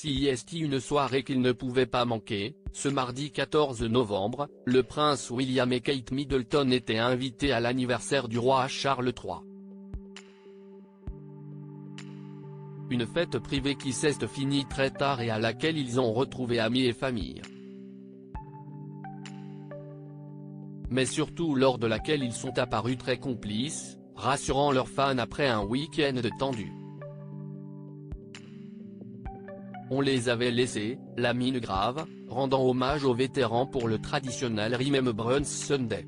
CIST une soirée qu'il ne pouvait pas manquer. Ce mardi 14 novembre, le prince William et Kate Middleton étaient invités à l'anniversaire du roi Charles III. Une fête privée qui s'est finie très tard et à laquelle ils ont retrouvé amis et famille. Mais surtout lors de laquelle ils sont apparus très complices, rassurant leurs fans après un week-end tendu. On les avait laissés, la mine grave, rendant hommage aux vétérans pour le traditionnel Remembrance Sunday.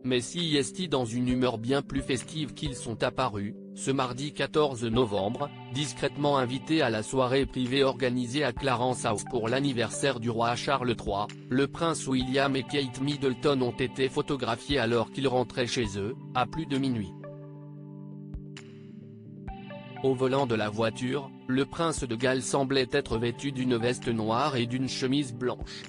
Mais CIST dans une humeur bien plus festive qu'ils sont apparus, ce mardi 14 novembre, discrètement invités à la soirée privée organisée à Clarence House pour l'anniversaire du roi Charles III, le prince William et Kate Middleton ont été photographiés alors qu'ils rentraient chez eux, à plus de minuit. Au volant de la voiture, le prince de Galles semblait être vêtu d'une veste noire et d'une chemise blanche.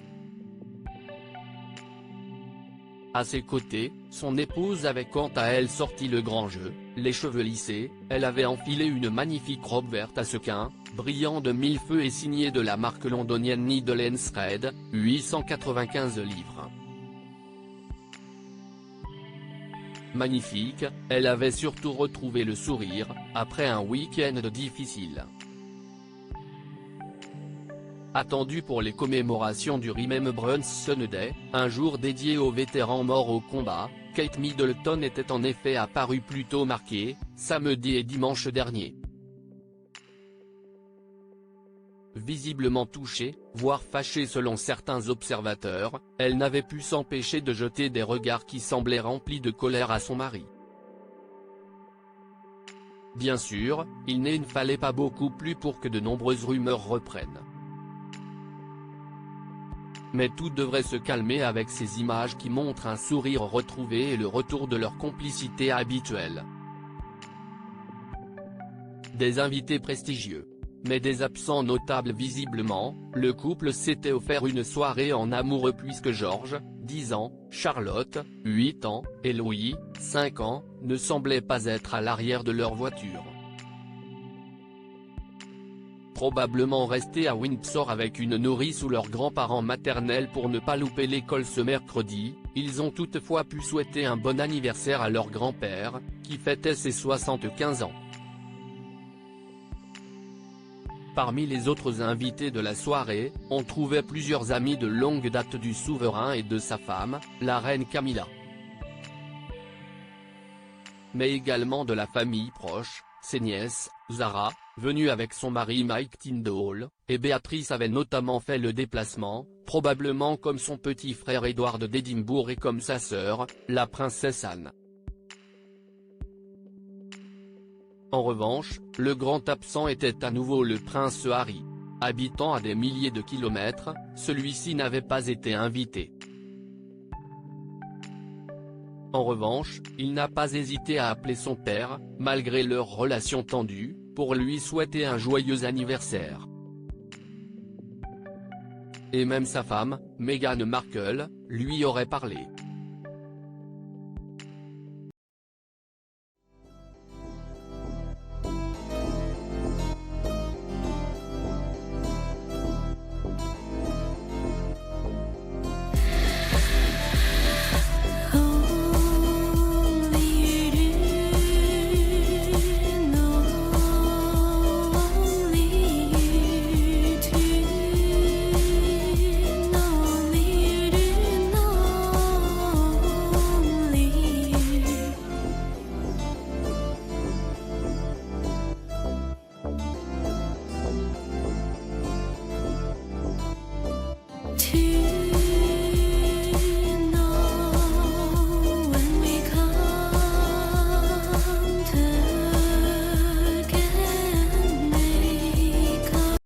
À ses côtés, son épouse avait quant à elle sorti le grand jeu, les cheveux lissés, elle avait enfilé une magnifique robe verte à sequins, brillant de mille feux et signée de la marque londonienne Needle & Thread, 895 livres. Magnifique, elle avait surtout retrouvé le sourire, après un week-end difficile. Attendue pour les commémorations du Remembrance Sunday, un jour dédié aux vétérans morts au combat, Kate Middleton était en effet apparue plutôt marquée, samedi et dimanche dernier. Visiblement touchée, voire fâchée selon certains observateurs, elle n'avait pu s'empêcher de jeter des regards qui semblaient remplis de colère à son mari. Bien sûr, il ne fallait pas beaucoup plus pour que de nombreuses rumeurs reprennent. Mais tout devrait se calmer avec ces images qui montrent un sourire retrouvé et le retour de leur complicité habituelle. Des invités prestigieux. Mais des absents notables visiblement, le couple s'était offert une soirée en amoureux puisque George, 10 ans, Charlotte, 8 ans, et Louis, 5 ans, ne semblaient pas être à l'arrière de leur voiture. Probablement restés à Windsor avec une nourrice ou leurs grands-parents maternels pour ne pas louper l'école ce mercredi, ils ont toutefois pu souhaiter un bon anniversaire à leur grand-père, qui fêtait ses 75 ans. Parmi les autres invités de la soirée, on trouvait plusieurs amis de longue date du souverain et de sa femme, la reine Camilla. Mais également de la famille proche, ses nièces, Zara, venue avec son mari Mike Tyndall, et Béatrice avait notamment fait le déplacement, probablement comme son petit frère Edward d'Édimbourg et comme sa sœur, la princesse Anne. En revanche, le grand absent était à nouveau le prince Harry. Habitant à des milliers de kilomètres, celui-ci n'avait pas été invité. En revanche, il n'a pas hésité à appeler son père, malgré leur relation tendue, pour lui souhaiter un joyeux anniversaire. Et même sa femme, Meghan Markle, lui aurait parlé.